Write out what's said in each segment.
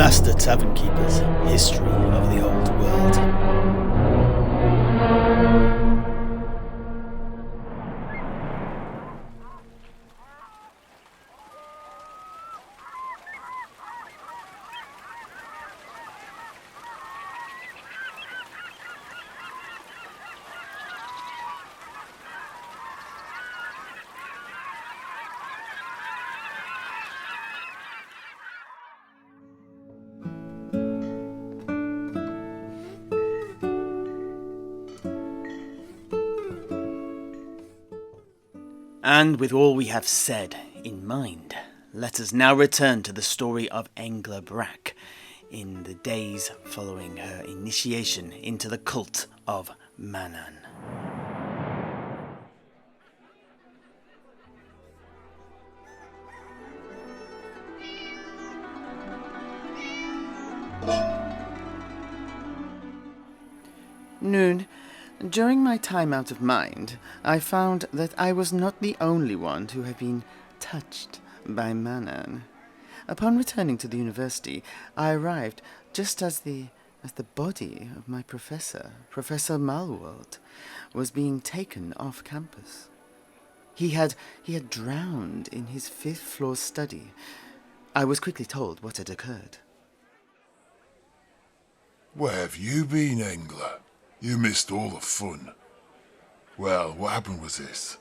Master Tavern Keeper's History of the Old World. And with all we have said in mind, let us now return to the story of Engla Brack in the days following her initiation into the cult of Manann. Noon. During my time out of mind, I found that I was not the only one to have been touched by Manann. Upon returning to the university, I arrived just as the body of my Professor Malwold, was being taken off campus. He had drowned in his fifth-floor study. I was quickly told what had occurred. Where have you been, Engla? You missed all the fun. Well, what happened was this.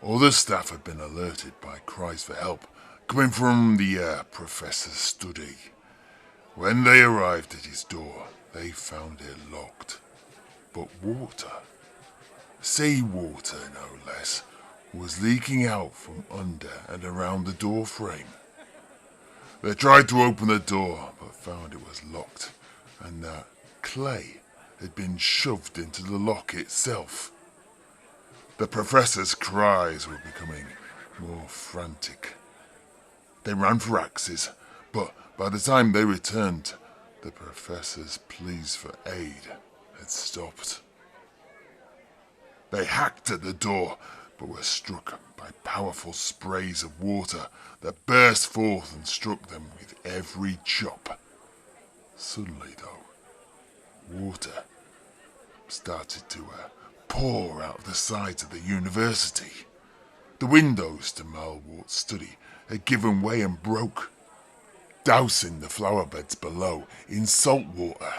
All the staff had been alerted by cries for help coming from the professor's study. When they arrived at his door, they found it locked. But water, seawater no less, was leaking out from under and around the door frame. They tried to open the door, but found it was locked, and that clay had been shoved into the lock itself. The professor's cries were becoming more frantic. They ran for axes, but by the time they returned, the professor's pleas for aid had stopped. They hacked at the door, but were struck by powerful sprays of water that burst forth and struck them with every chop. Suddenly, though, water started to pour out the sides of the university. The windows to Malwold's study had given way and broke, dousing the flower beds below in salt water.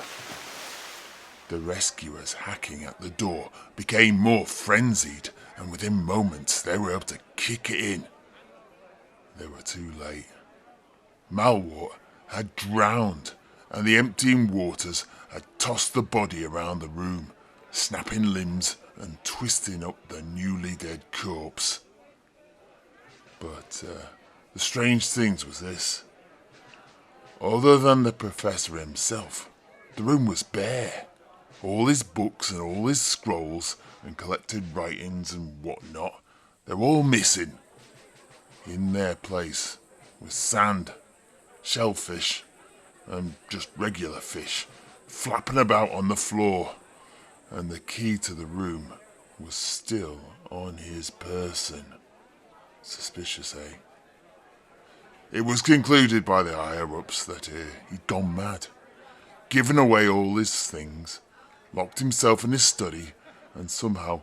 The rescuers hacking at the door became more frenzied, and within moments they were able to kick it in. They were too late. Malwold had drowned, and the emptying waters had tossed the body around the room, snapping limbs and twisting up the newly dead corpse. But the strange thing was this. Other than the professor himself, the room was bare. All his books and all his scrolls and collected writings and whatnot, they were all missing. In their place was sand, shellfish, and just regular fish flapping about on the floor, and the key to the room was still on his person. Suspicious, eh? It was concluded by the higher-ups that he'd gone mad, given away all his things, locked himself in his study, and somehow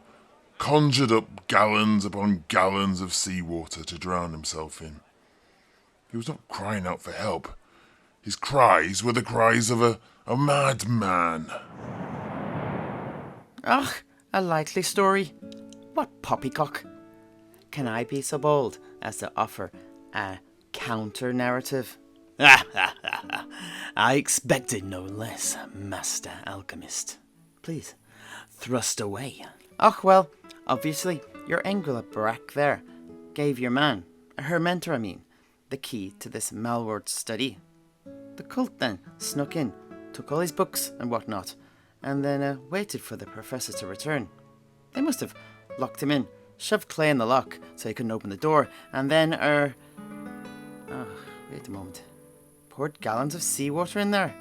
conjured up gallons upon gallons of seawater to drown himself in. He was not crying out for help. His cries were the cries of a madman. Ach, a likely story. What poppycock. Can I be so bold as to offer a counter-narrative? I expected no less, Master Alchemist. Please, thrust away. Och, well, obviously, your Engla Brack there gave your man, her mentor I mean, the key to this Malwold study. The cult then snuck in, took all his books and whatnot, and then waited for the professor to return. They must have locked him in, shoved clay in the lock so he couldn't open the door, and then, wait a moment, poured gallons of seawater in there.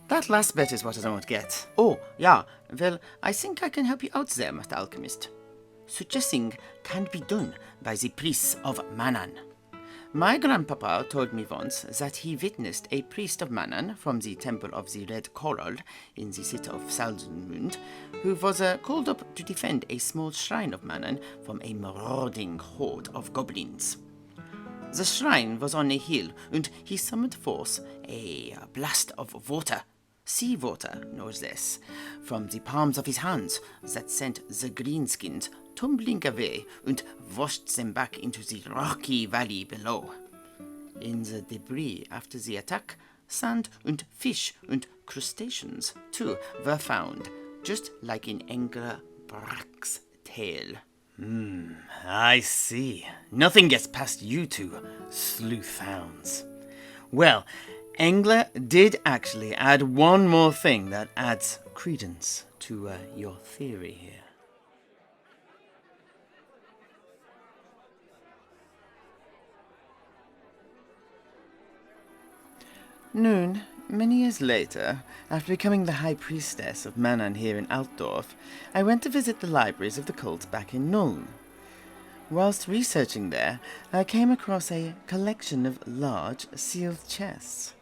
That last bit is what I don't get. Oh, yeah, well, I think I can help you out there, Master Alchemist. Such a thing can be done by the priests of Manann. My grandpapa told me once that he witnessed a priest of Manann from the Temple of the Red Coral in the city of Salzmund, who was called up to defend a small shrine of Manann from a marauding horde of goblins. The shrine was on a hill, and he summoned forth a blast of water, sea water, no less, from the palms of his hands that sent the greenskins tumbling away and washed them back into the rocky valley below. In the debris after the attack, sand and fish and crustaceans, too, were found, just like in Engla Brack's tale. I see. Nothing gets past you two sleuth hounds. Well, Engla did actually add one more thing that adds credence to your theory here. Noon, many years later, after becoming the High Priestess of Manann here in Altdorf, I went to visit the libraries of the cult back in Nuln. Whilst researching there, I came across a collection of large, sealed chests.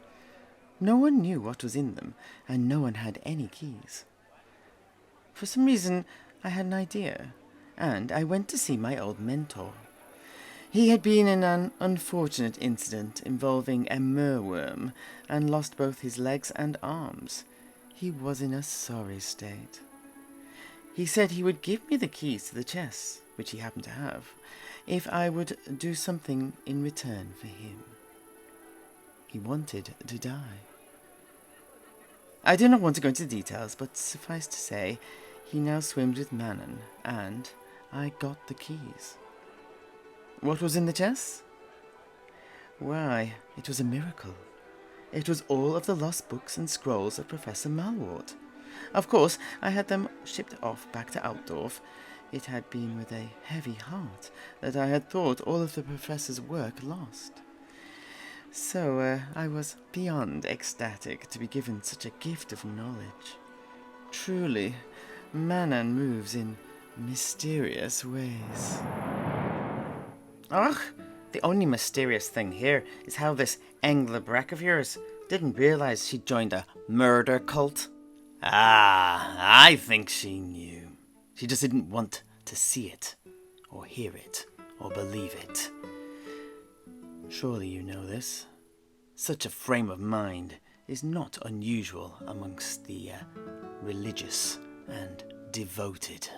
No one knew what was in them, and no one had any keys. For some reason, I had an idea, and I went to see my old mentor. He had been in an unfortunate incident involving a mealworm and lost both his legs and arms. He was in a sorry state. He said he would give me the keys to the chests, which he happened to have, if I would do something in return for him. He wanted to die. I do not want to go into details, but suffice to say, he now swims with Manann, and I got the keys. What was in the chest? Why, it was a miracle. It was all of the lost books and scrolls of Professor Malwart. Of course, I had them shipped off back to Altdorf. It had been with a heavy heart that I had thought all of the professor's work lost. So I was beyond ecstatic to be given such a gift of knowledge. Truly, Manann moves in mysterious ways. Ugh, the only mysterious thing here is how this Engla Brack of yours didn't realize she'd joined a murder cult. I think she knew. She just didn't want to see it, or hear it, or believe it. Surely you know this. Such a frame of mind is not unusual amongst the religious and devoted.